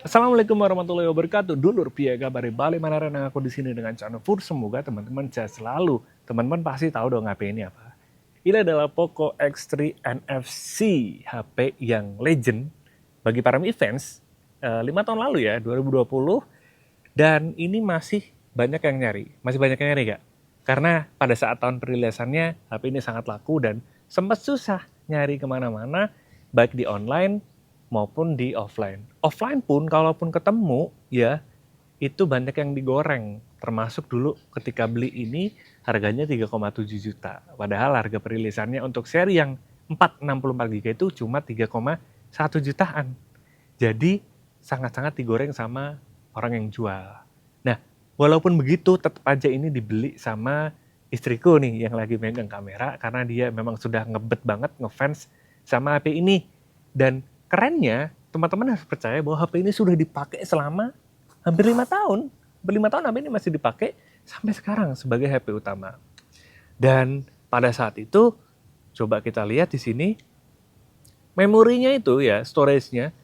Assalamualaikum warahmatullahi wabarakatuh. Dulur piaga bari balik manaren aku di sini dengan channel Fur. Semoga teman-teman sehat selalu. Teman-teman pasti tahu dong HP ini apa. Ini adalah Poco X3 NFC, HP yang legend bagi para Mi fans 5 tahun lalu ya, 2020. Dan ini masih banyak yang nyari. Masih banyak yang nyari gak? Karena pada saat tahun perilisannya, HP ini sangat laku dan sempat susah nyari kemana-mana, baik di online maupun di offline. Offline pun, kalaupun ketemu, ya itu banyak yang digoreng. Termasuk dulu ketika beli ini, harganya 3,7 juta. Padahal harga perilisannya untuk seri yang 464 GB itu cuma 3,1 jutaan. Jadi sangat-sangat digoreng sama orang yang jual. Nah, walaupun begitu tetap aja ini dibeli sama istriku nih yang lagi megang kamera karena dia memang sudah ngebet banget ngefans sama HP ini. Dan kerennya, teman-teman harus percaya bahwa HP ini sudah dipakai selama hampir 5 tahun. Hampir 5 tahun HP ini masih dipakai sampai sekarang sebagai HP utama. Dan pada saat itu, coba kita lihat di sini, memorinya itu ya, storage-nya,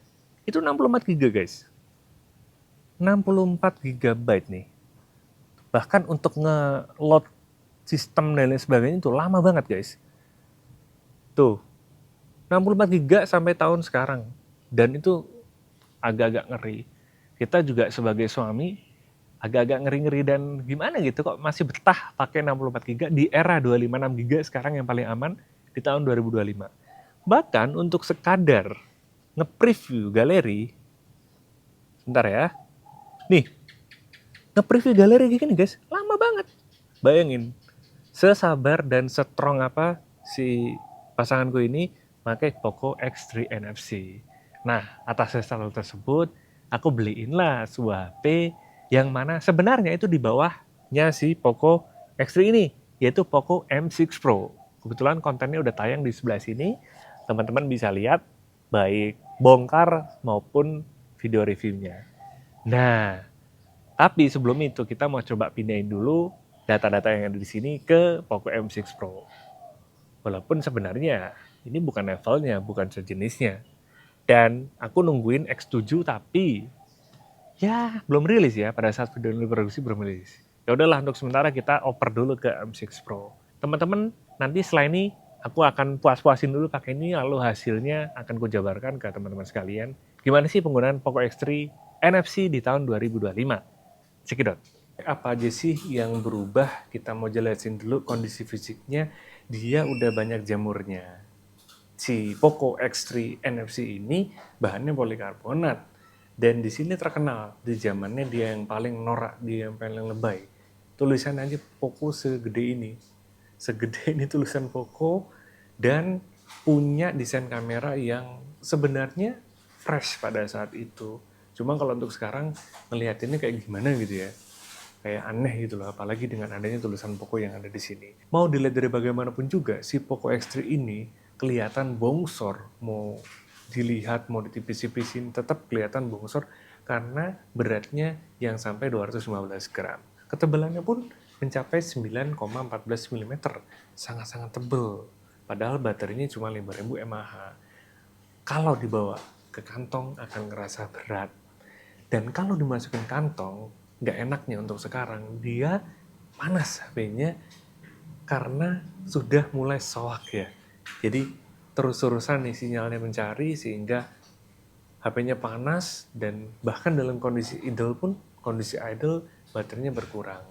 itu 64 GB guys. 64 GB nih. Bahkan untuk nge-load sistem dan lain sebagainya itu lama banget guys. Tuh, 64 GB sampai tahun sekarang. Dan itu agak-agak ngeri. Kita juga sebagai suami agak-agak ngeri-ngeri dan gimana gitu kok masih betah pakai 64 GB di era 256 GB sekarang yang paling aman di tahun 2025. Bahkan untuk sekadar nge-preview galeri, sebentar ya, nih, nge-preview galeri gini guys, lama banget. Bayangin, sesabar dan strong apa si pasanganku ini pakai Poco X3 NFC. Nah, atas dasar tersebut, aku beliinlah sebuah HP yang mana sebenarnya itu di bawahnya si Poco X3 ini, yaitu Poco M6 Pro. Kebetulan kontennya udah tayang di sebelah sini, teman-teman bisa lihat baik bongkar maupun video reviewnya. Nah, tapi sebelum itu kita mau coba pindahin dulu data-data yang ada di sini ke Poco M6 Pro. Walaupun sebenarnya ini bukan levelnya, bukan sejenisnya. Dan aku nungguin X7 tapi ya belum rilis ya, pada saat video ini produksi belum rilis. Ya udahlah, untuk sementara kita oper dulu ke M6 Pro. Teman-teman, nanti setelah ini aku akan puas-puasin dulu pakai ini, lalu hasilnya akan kujabarkan ke teman-teman sekalian. Gimana sih penggunaan Poco X3 NFC di tahun 2025? Cekidot. Apa aja sih yang berubah? Kita mau jelasin dulu kondisi fisiknya. Dia udah banyak jamurnya. Si Poco X3 NFC ini bahannya polikarbonat. Dan di sini terkenal, di zamannya dia yang paling norak, dia yang paling lebay. Tulisan aja Poco segede ini. Segede ini tulisan Poco dan punya desain kamera yang sebenarnya fresh pada saat itu. Cuma kalau untuk sekarang ngelihat ini kayak gimana gitu ya, kayak aneh gitu loh, apalagi dengan adanya tulisan Poco yang ada di sini. Mau dilihat dari bagaimanapun juga, si Poco X3 ini kelihatan bongsor, mau dilihat, mau ditipis-tipisin, tetap kelihatan bongsor karena beratnya yang sampai 215 gram. Ketebalannya pun mencapai 9,14 mm, sangat-sangat tebal. Padahal baterainya cuma 5000 mAh. Kalau dibawa ke kantong akan ngerasa berat. Dan kalau dimasukin kantong, nggak enaknya untuk sekarang, dia panas HP-nya karena sudah mulai soak ya. Jadi terus-terusan nih sinyalnya mencari sehingga HP-nya panas dan bahkan dalam kondisi idle pun, kondisi idle baterainya berkurang.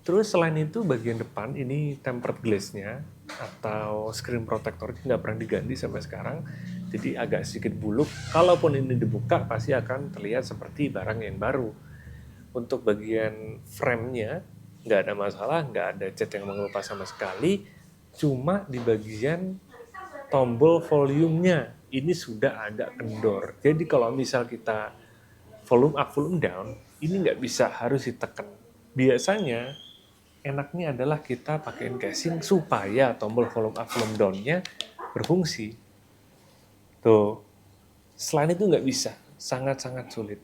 Terus selain itu bagian depan ini tempered glass-nya atau screen protector nggak pernah diganti sampai sekarang, jadi agak sedikit buluk. Kalaupun ini dibuka pasti akan terlihat seperti barang yang baru. Untuk bagian frame-nya nggak ada masalah, nggak ada cat yang mengelupas sama sekali. Cuma di bagian tombol volume-nya ini sudah agak kendor. Jadi kalau misal kita volume up, volume down, ini nggak bisa, harus ditekan. Biasanya enaknya adalah kita pakein casing supaya tombol volume up, volume down-nya berfungsi. Tuh, selain itu nggak bisa, sangat-sangat sulit.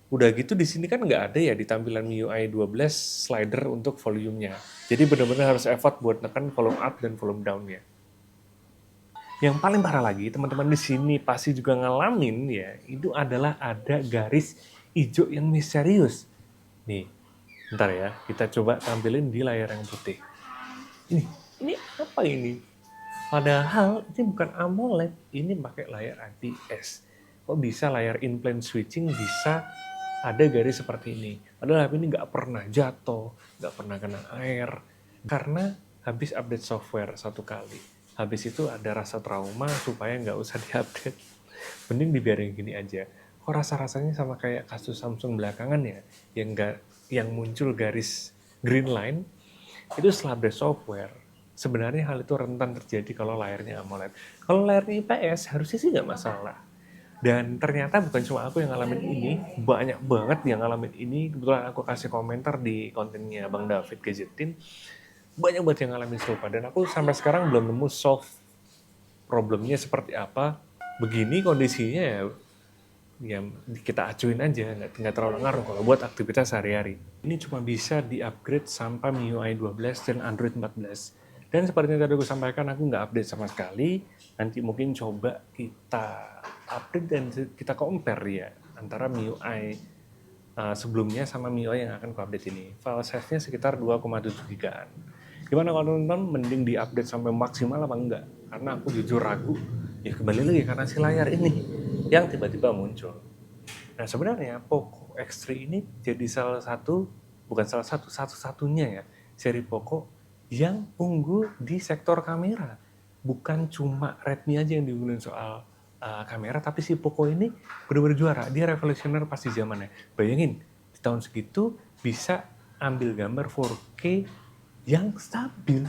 Udah gitu di sini kan nggak ada ya di tampilan MIUI 12 slider untuk volumenya. Jadi benar-benar harus effort buat neken volume up dan volume down-nya. Yang paling parah lagi, teman-teman di sini pasti juga ngalamin ya, itu adalah ada garis hijau yang misterius. Nih, bentar ya, kita coba tampilin di layar yang putih. Ini apa ini? Padahal ini bukan AMOLED, ini pakai layar IPS. Kok bisa layar in-plane switching bisa ada garis seperti ini? Padahal HP ini nggak pernah jatuh, nggak pernah kena air, karena habis update software satu kali. Habis itu ada rasa trauma supaya nggak usah diupdate. Mending dibiarin gini aja. Kok rasa-rasanya sama kayak kasus Samsung belakangan ya, yang muncul garis green line, itu setelah update software. Sebenarnya hal itu rentan terjadi kalau layarnya AMOLED. Kalau layarnya IPS harusnya sih nggak masalah. Dan ternyata bukan cuma aku yang ngalamin ini, banyak banget yang ngalamin ini. Kebetulan aku kasih komentar di kontennya Bang David Gadgetin, banyak banget yang ngalamin serupa. Dan aku sampai sekarang belum nemu solve problemnya seperti apa. Begini kondisinya ya kita acuin aja, nggak terlalu ngaruh kalau buat aktivitas sehari-hari. Ini cuma bisa di-upgrade sampai MIUI 12 dan Android 14. Dan seperti yang tadi aku sampaikan, aku nggak update sama sekali. Nanti mungkin coba kita update dan kita compare ya antara MIUI sebelumnya sama MIUI yang akan aku update ini. File size-nya sekitar 2,7 gigaan. Gimana kalau nonton, mending di-update sampai maksimal apa enggak? Karena aku jujur ragu, ya kembali lagi karena si layar ini yang tiba-tiba muncul. Nah sebenarnya Poco X3 ini jadi satu-satunya ya, seri Poco yang unggul di sektor kamera. Bukan cuma Redmi aja yang diunggulin soal kamera, tapi si Poco ini benar-benar juara. Dia revolusioner pasti zamannya. Bayangin, di tahun segitu bisa ambil gambar 4K yang stabil.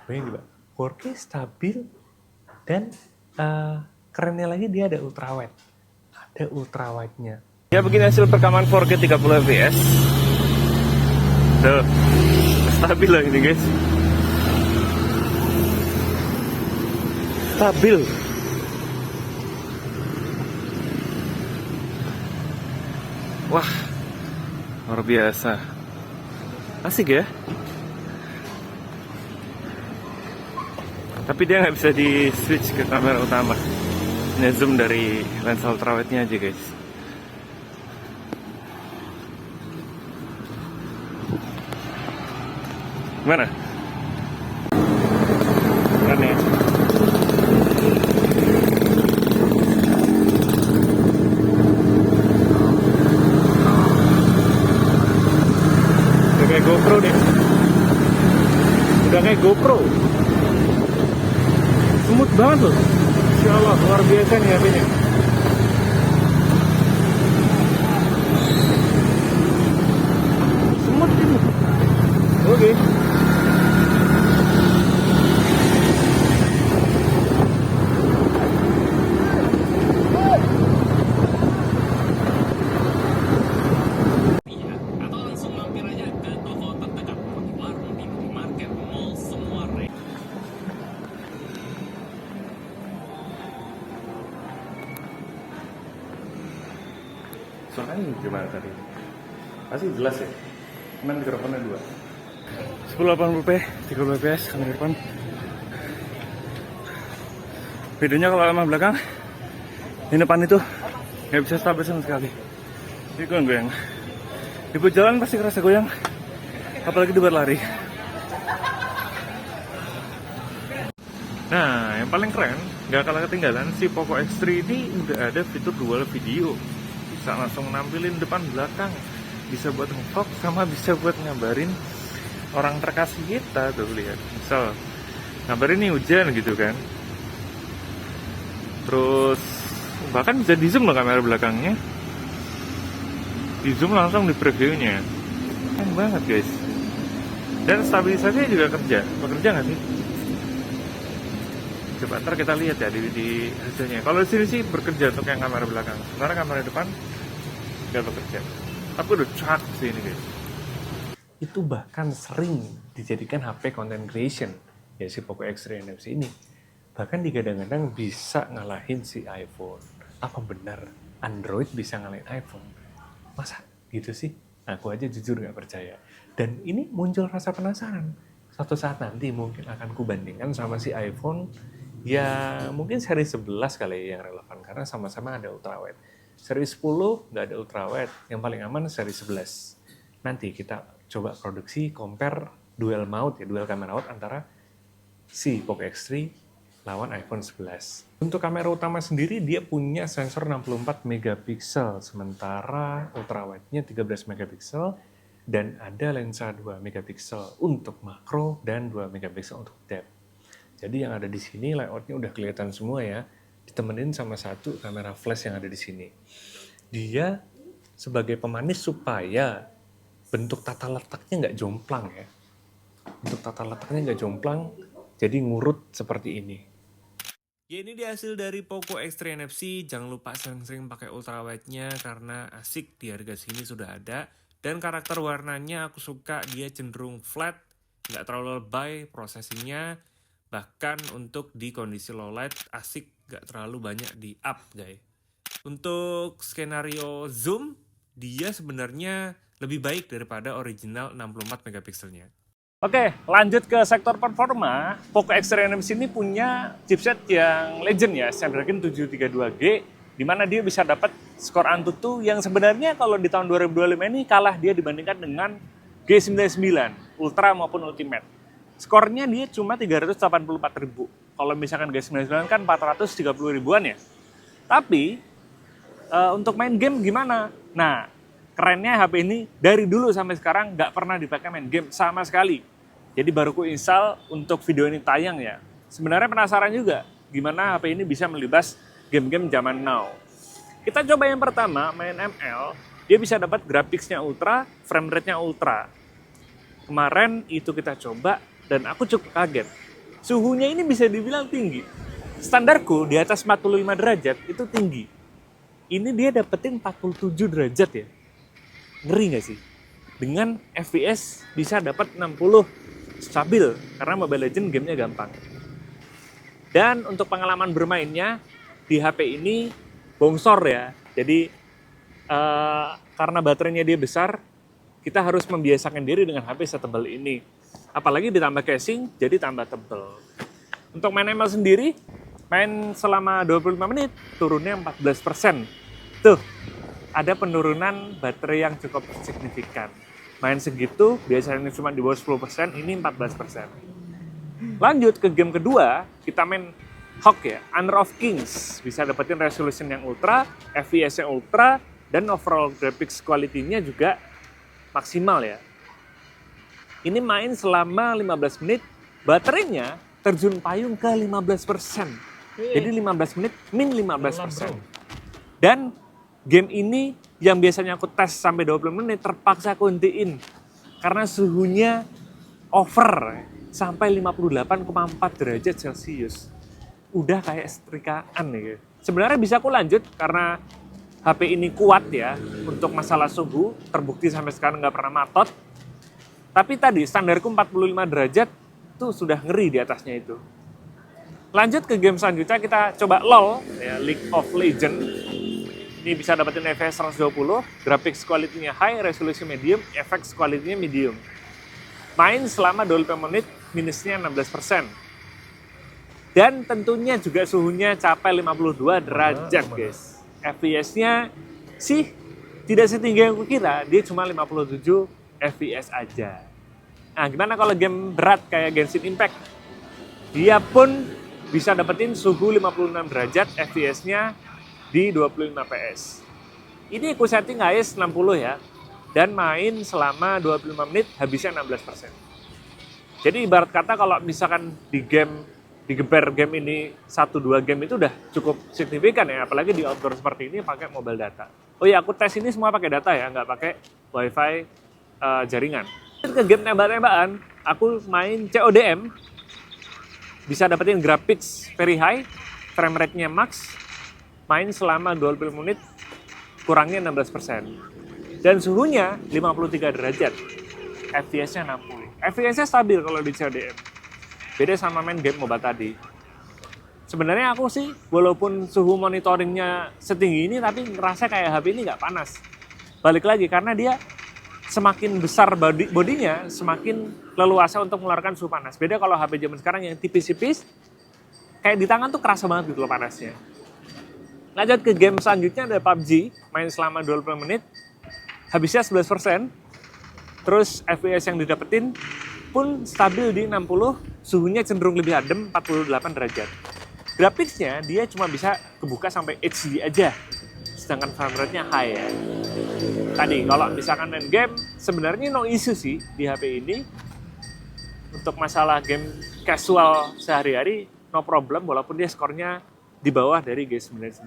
Bayangin Pak, 4K stabil dan kerennya lagi dia ada ultrawide. Ada ultrawide-nya. Ya begini hasil perekaman 4K 30 fps. Tuh, stabil lah ini guys. Stabil. Wah, luar biasa. Asik ya. Tapi dia nggak bisa di switch ke kamera utama. Nge-zoom dari lensa ultrawide-nya aja guys. Gimana? Keren ya? Udah kayak GoPro deh. Udah kayak GoPro. Smooth banget loh. Insya Allah, luar biasa nih HP-nya. Smooth ini. Oke. Atau langsung mampir aja ke toko terdekat, di warung, di minimarket, mall, semua. Suaranya gimana tadi? Pasti jelas ya? Cuman mikrofonnya 2. 1080p, 30 fps, kamera depan. Videonya kalau lama belakang, di depan itu nggak bisa stabil sama sekali. Jadi goyang-goyang. Di jalan pasti kerasa goyang, apalagi dibuat lari. Nah, yang paling keren, nggak kalah ketinggalan, si Poco X3 ini udah ada fitur dual video. Bisa langsung nampilin depan belakang, bisa buat nge-vlog sama bisa buat ngabarin orang terkasih kita. Tuh lihat, misal ngabarin nih hujan gitu kan, terus bahkan bisa di zoom loh kamera belakangnya, di zoom langsung di previewnya. Keren banget guys. Dan stabilisasinya juga bekerja nggak sih? Coba ntar kita lihat ya di hasilnya. Kalau di sini sih bekerja untuk yang kamera belakang, sementara kamera depan nggak bekerja. Tapi udah cak sih ini guys. Itu bahkan sering dijadikan HP content creation ya si Poco X3 NFC ini. Bahkan digadang-gadang bisa ngalahin si iPhone. Apa benar Android bisa ngalahin iPhone? Masa gitu sih? Aku aja jujur nggak percaya. Dan ini muncul rasa penasaran. Suatu saat nanti mungkin akan kubandingkan sama si iPhone Ya mungkin seri 11 kali yang relevan karena sama-sama ada ultrawide. Seri 10 nggak ada ultrawide, yang paling aman seri 11. Nanti kita coba produksi compare dual mount ya, dual camera mount antara si Poco X3 lawan iPhone 11. Untuk kamera utama sendiri dia punya sensor 64 megapiksel, sementara ultrawide-nya 13 megapiksel dan ada lensa 2 megapiksel untuk makro dan 2 megapiksel untuk depth. Jadi yang ada di sini layoutnya udah kelihatan semua ya, ditemenin sama satu kamera flash yang ada di sini. Dia sebagai pemanis supaya bentuk tata letaknya nggak jomplang ya. Bentuk tata letaknya nggak jomplang, jadi ngurut seperti ini. Ya ini dia hasil dari Poco X3 NFC. Jangan lupa sering-sering pakai ultrawide-nya karena asik, di harga sini sudah ada. Dan karakter warnanya aku suka, dia cenderung flat, nggak terlalu lebay prosesinya. Bahkan untuk di kondisi low light asik, gak terlalu banyak di up guys. Untuk skenario zoom, dia sebenarnya lebih baik daripada original 64 megapikselnya. Oke, lanjut ke sektor performa. Poco X3 NFC ini punya chipset yang legend ya, Snapdragon 732G, di mana dia bisa dapat skor Antutu yang sebenarnya kalau di tahun 2025 ini kalah dia dibandingkan dengan G99, Ultra maupun Ultimate. Skornya dia cuma 384.000. Kalau misalkan G99 kan 430 ribuan ya. Tapi untuk main game gimana? Nah, kerennya HP ini dari dulu sampai sekarang nggak pernah dipakai main game sama sekali. Jadi baru ku install untuk video ini tayang ya. Sebenarnya penasaran juga gimana HP ini bisa melibas game-game zaman now. Kita coba yang pertama, main ML. Dia bisa dapat grafiknya ultra, frame rate-nya ultra. Kemarin itu kita coba dan aku cukup kaget. Suhunya ini bisa dibilang tinggi. Standarku di atas 45 derajat itu tinggi. Ini dia dapetin 47 derajat ya. Ngeri nggak sih? Dengan FPS bisa dapat 60 stabil karena Mobile Legends gamenya gampang. Dan untuk pengalaman bermainnya di HP ini bongsor ya. Jadi karena baterainya dia besar, kita harus membiasakan diri dengan HP setebal ini. Apalagi ditambah casing, jadi tambah tebel. Untuk main ML sendiri, main selama 25 menit, turunnya 14%. Tuh, ada penurunan baterai yang cukup signifikan. Main segitu, biasanya cuma di bawah 10%, ini 14%. Lanjut ke game kedua, kita main Hawk ya, Honor of Kings. Bisa dapetin resolution yang ultra, FPS yang ultra, dan overall graphics quality-nya juga maksimal ya. Ini main selama 15 menit, baterainya terjun payung ke 15%. Jadi 15 menit, min 15%. Dan game ini yang biasanya aku tes sampai 20 menit, terpaksa aku hentiin. Karena suhunya over, sampai 58,4 derajat Celcius. Udah kayak setrikaan ya. Sebenarnya bisa aku lanjut, karena HP ini kuat ya, untuk masalah suhu, terbukti sampai sekarang nggak pernah matot. Tapi tadi standarku 45 derajat tuh sudah ngeri di atasnya itu. Lanjut ke game selanjutnya, kita coba LoL ya, League of Legends. Ini bisa dapetin FPS 120, graphics quality-nya high, resolusi medium, effects quality-nya medium. Main selama 25 menit, minusnya 16%. Dan tentunya juga suhunya capai 52 derajat guys. FPS-nya sih tidak setinggi yang kukira, dia cuma 57 FPS aja. Nah, gimana kalau game berat kayak Genshin Impact? Dia pun bisa dapetin suhu 56 derajat, FPS-nya di 25 fps. Ini aku setting highest 60 ya, dan main selama 25 menit, habisnya 16%. Jadi ibarat kata kalau misalkan digeber game ini 1-2 game itu udah cukup signifikan ya, apalagi di outdoor seperti ini pakai mobile data. Oh iya, aku tes ini semua pakai data ya, nggak pakai wifi jaringan. Ke game tembak-tembakan, aku main CODM, bisa dapetin graphics very high, frame rate-nya max, main selama 20 menit, kurangnya 16%. Dan suhunya 53 derajat, FPS-nya 60. FPS-nya stabil kalau di CODM. Beda sama main game MOBA tadi. Sebenarnya aku sih, walaupun suhu monitoringnya setinggi ini, tapi ngerasa kayak HP ini nggak panas. Balik lagi, karena dia semakin besar bodinya, semakin leluasa untuk mengeluarkan suhu panas. Beda kalau HP zaman sekarang yang tipis-tipis, kayak di tangan tuh kerasa banget gitu loh panasnya. Lanjut ke game selanjutnya ada PUBG, main selama 20 menit, habisnya 11%, terus FPS yang didapetin pun stabil di 60, suhunya cenderung lebih adem 48 derajat. Grafiknya dia cuma bisa kebuka sampai HD aja, sedangkan frame rate-nya high ya. Tadi kalau misalkan main game, sebenarnya no issue sih di HP ini. Untuk masalah game casual sehari-hari, no problem walaupun dia skornya di bawah dari G99.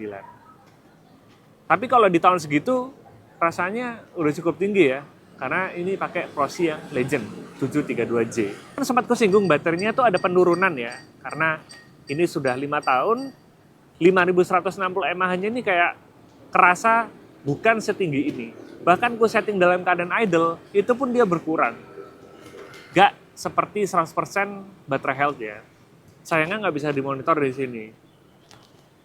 Tapi kalau di tahun segitu, rasanya udah cukup tinggi ya. Karena ini pakai prosi yang Legend 732J. Kan sempat kusinggung baterainya tuh ada penurunan ya. Karena ini sudah 5 tahun, 5160 mAh-nya ini kayak kerasa bukan setinggi ini. Bahkan ku setting dalam keadaan idle, itu pun dia berkurang. Gak seperti 100% baterai health ya. Sayangnya nggak bisa dimonitor di sini.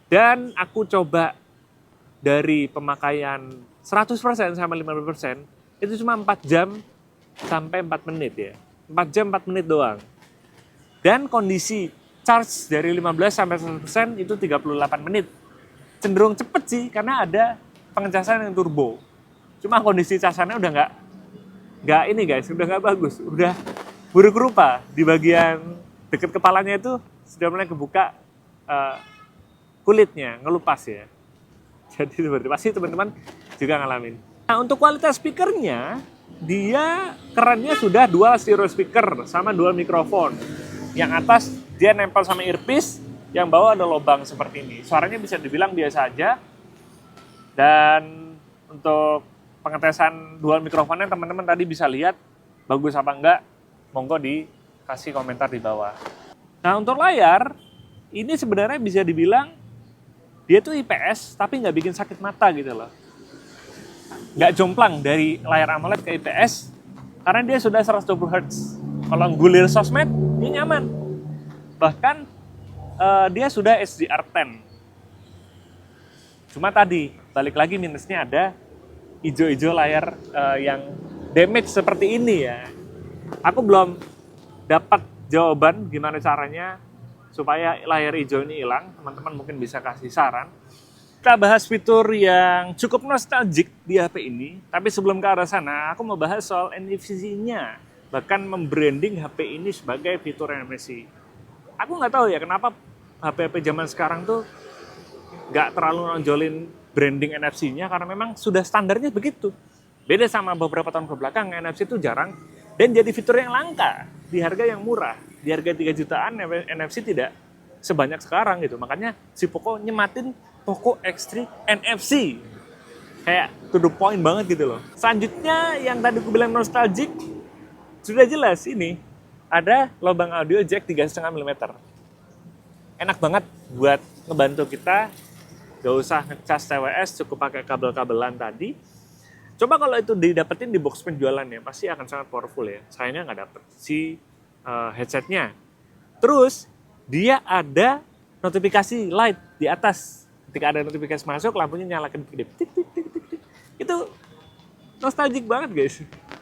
Dan aku coba dari pemakaian 100% sampai 50%, itu cuma 4 jam sampai 4 menit ya. 4 jam 4 menit doang. Dan kondisi charge dari 15 sampai 100% itu 38 menit. Cenderung cepet sih karena ada pengecasan yang turbo. Cuma kondisi casannya udah nggak ini guys, udah nggak bagus. Udah buruk rupa di bagian dekat kepalanya itu sudah mulai kebuka kulitnya, ngelupas ya. Jadi seperti pasti teman-teman juga ngalamin. Nah untuk kualitas speakernya, dia kerennya sudah dual stereo speaker sama dual mikrofon. Yang atas dia nempel sama earpiece, yang bawah ada lubang seperti ini. Suaranya bisa dibilang biasa aja. Dan untuk pengetesan dual mikrofonnya teman-teman tadi bisa lihat bagus apa enggak, monggo dikasih komentar di bawah. Nah untuk layar, ini sebenarnya bisa dibilang dia tuh IPS tapi nggak bikin sakit mata gitu loh. Nggak jomplang dari layar AMOLED ke IPS karena dia sudah 120 Hz. Kalau gulir sosmed, dia nyaman. Bahkan dia sudah HDR10. Cuma tadi, balik lagi minusnya ada hijau-hijau layar yang damage seperti ini ya. Aku belum dapat jawaban gimana caranya supaya layar hijau ini hilang. Teman-teman mungkin bisa kasih saran. Kita bahas fitur yang cukup nostalgic di HP ini. Tapi sebelum ke arah sana, aku mau bahas soal NFC-nya. Bahkan membranding HP ini sebagai fitur NFC. Aku nggak tahu ya kenapa HP-HP zaman sekarang tuh nggak terlalu nonjolin branding NFC-nya. Karena memang sudah standarnya begitu. Beda sama beberapa tahun kebelakang, NFC itu jarang. Dan jadi fitur yang langka di harga yang murah. Di harga 3 jutaan NFC tidak sebanyak sekarang gitu. Makanya si Poco nyematin Poco X3 NFC. Kayak to the point banget gitu loh. Selanjutnya yang tadi aku bilang nostalgic, sudah jelas ini ada lubang audio jack 3,5 mm. Enak banget buat ngebantu kita. Gak usah ngecas TWS, cukup pakai kabel-kabelan tadi. Coba kalau itu didapetin di box penjualannya, pasti akan sangat powerful ya. Sayangnya nggak dapet si headsetnya. Terus dia ada notifikasi light di atas. Ketika ada notifikasi masuk, lampunya nyala kedip-kedip. Itu nostalgic banget guys.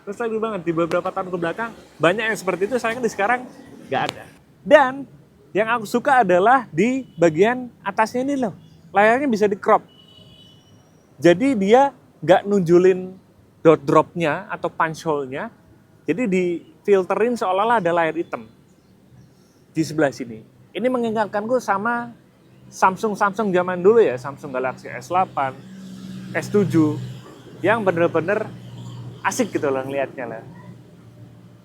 Nostalgic banget. Di beberapa tahun kebelakang banyak yang seperti itu, sayangnya di sekarang nggak ada. Dan yang aku suka adalah di bagian atasnya ini loh. Layarnya bisa di crop. Jadi dia nggak nunjulin dot dropnya atau punch hole-nya. Jadi difilterin seolah-olah ada layar hitam di sebelah sini. Ini mengingatkanku sama Samsung zaman dulu ya, Samsung Galaxy S8, S7, yang bener-bener asik gitu loh ngeliatnya lah.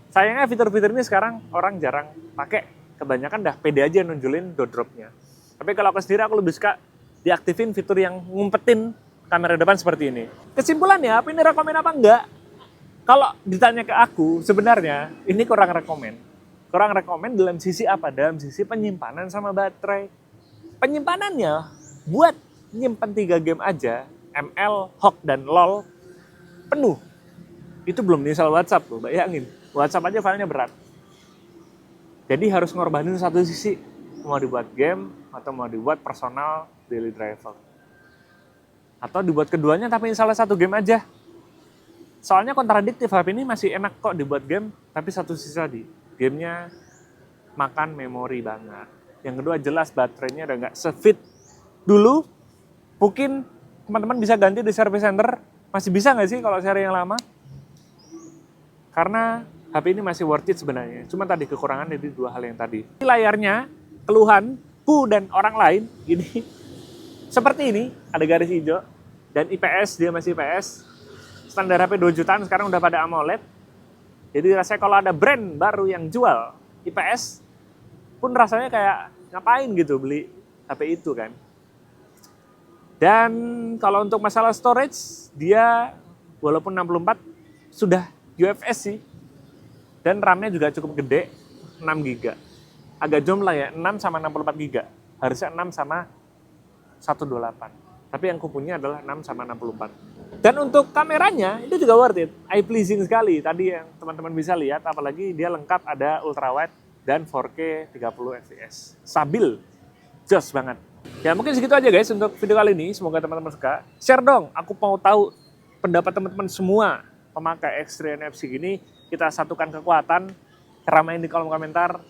Sayangnya fitur-fitur ini sekarang orang jarang pakai, kebanyakan dah pede aja nunjulin dot dropnya. Tapi kalau aku sendiri aku lebih suka diaktifin fitur yang ngumpetin kamera depan seperti ini. Kesimpulannya, apa ini rekomen apa enggak? Kalau ditanya ke aku, sebenarnya ini kurang rekomen. Kurang rekomen dalam sisi apa? Dalam sisi penyimpanan sama baterai. Penyimpanannya, buat nyimpan 3 game aja, ML, HOG, dan LOL, penuh. Itu belum install WhatsApp loh, bayangin. WhatsApp aja filenya berat. Jadi harus ngorbanin satu sisi. Mau dibuat game, atau mau dibuat personal daily driver. Atau dibuat keduanya tapi salah satu game aja. Soalnya kontradiktif, HP ini masih enak kok dibuat game, tapi satu sisi tadi, gamenya makan memori banget. Yang kedua jelas baterainya udah nggak se-fit dulu. Mungkin teman-teman bisa ganti di service center. Masih bisa nggak sih kalau seri yang lama? Karena HP ini masih worth it sebenarnya. Cuma tadi kekurangan dari dua hal yang tadi. Layarnya, keluhanku dan orang lain, ini seperti ini. Ada garis hijau. Dan IPS, dia masih IPS. Standar HP 2 jutaan, sekarang udah pada AMOLED. Jadi rasanya kalau ada brand baru yang jual IPS, pun rasanya kayak ngapain gitu beli HP itu kan. Dan kalau untuk masalah storage, dia walaupun 64 sudah UFS sih. Dan RAM-nya juga cukup gede, 6 GB. Agak jomplang ya, 6 sama 64 GB. Harusnya 6 sama 128. Tapi yang kupunya adalah 6 sama 64. Dan untuk kameranya, itu juga worth it. Eye pleasing sekali. Tadi yang teman-teman bisa lihat, apalagi dia lengkap ada ultrawide dan 4K 30 fps. Stabil, jos banget. Ya mungkin segitu aja guys untuk video kali ini. Semoga teman-teman suka. Share dong, aku mau tahu pendapat teman-teman semua pemakai X3 NFC gini. Kita satukan kekuatan, keramain di kolom komentar,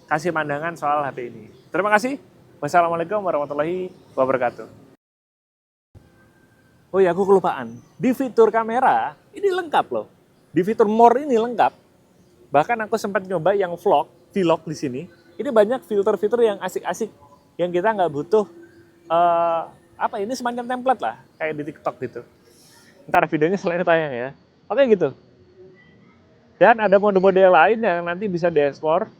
kasih pandangan soal HP ini. Terima kasih. Wassalamualaikum warahmatullahi wabarakatuh. Oh ya, aku kelupaan. Di fitur kamera, ini lengkap loh. Di fitur more ini lengkap. Bahkan aku sempat nyoba yang vlog di sini. Ini banyak fitur-fitur yang asik-asik. Yang kita nggak butuh, ini semacam template lah. Kayak di TikTok gitu. Ntar videonya selain tayang ya. Oke gitu. Dan ada mode-mode yang lain yang nanti bisa di-explore.